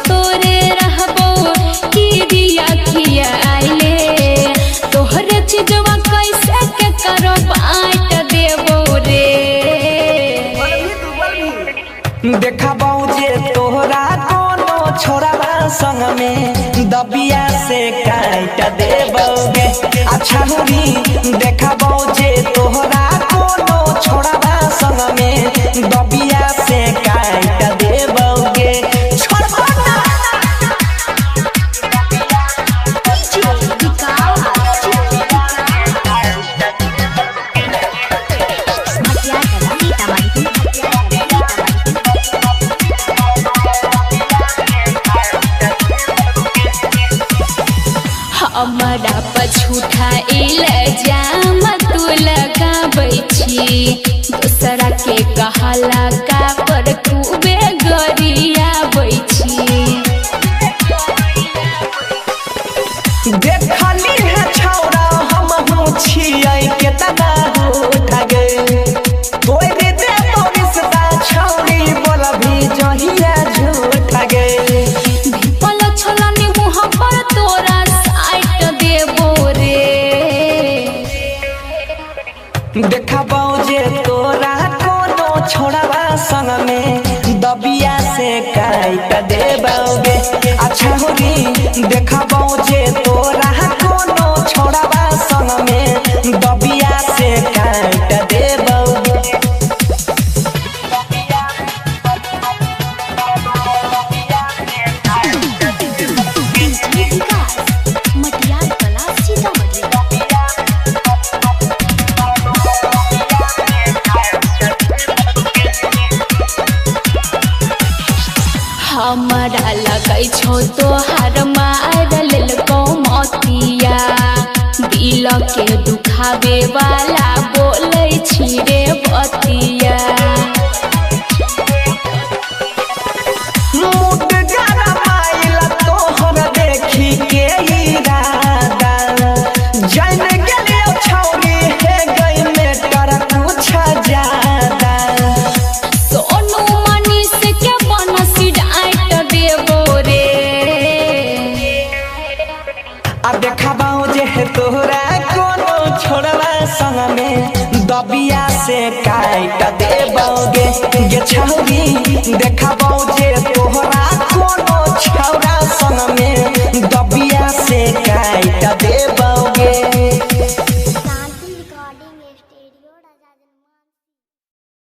तोरे रहबो की दिया खिया आइले तोहरे चीजवा कैसे के करो बांट देबो रे देखा जे तोहरा कोनो छोराबा संग में दबिया से काट देबोगे अच्छा होरी देखा जे तोहरा कोनो छोराबा संग में दबिया से काट देबोगे हमरा पछूठा इल्जाम तू लगाबै छी दोसरा के कहला का पर खूबे गरियाबै छी देखली है छौरा हम हो छियै केतना उठ गए तोरे दे रिश्ता छौरी बोलबी जहिया झूठ गए पल छलनी मुँह पर तोरा साइट देबो रे देखा जे तोरा कोनो छोड़ाबा संग में दबिया से काट देबोगे अच्छा होरी देखा जे तोरा कोनो छोड़ाबा संग में दबिया से काट देबोगे मटियार कला सीतामढ़ी हमरा लगै छौ तोहार मार लेलकौ मतिया दिल के दुखावे वाला बोलै छी रे बतिया मुट गरमाइला तोहर देखी के इरादा जान गेलियो छौरी हे गई मेटर कुछ ज्यादा सोनू मनीष के बनसी डांट देबो रे आ देखा जे तोहरा कोनो छोड़वा संग में दबिया से काट देबोगे गे छौरी देखा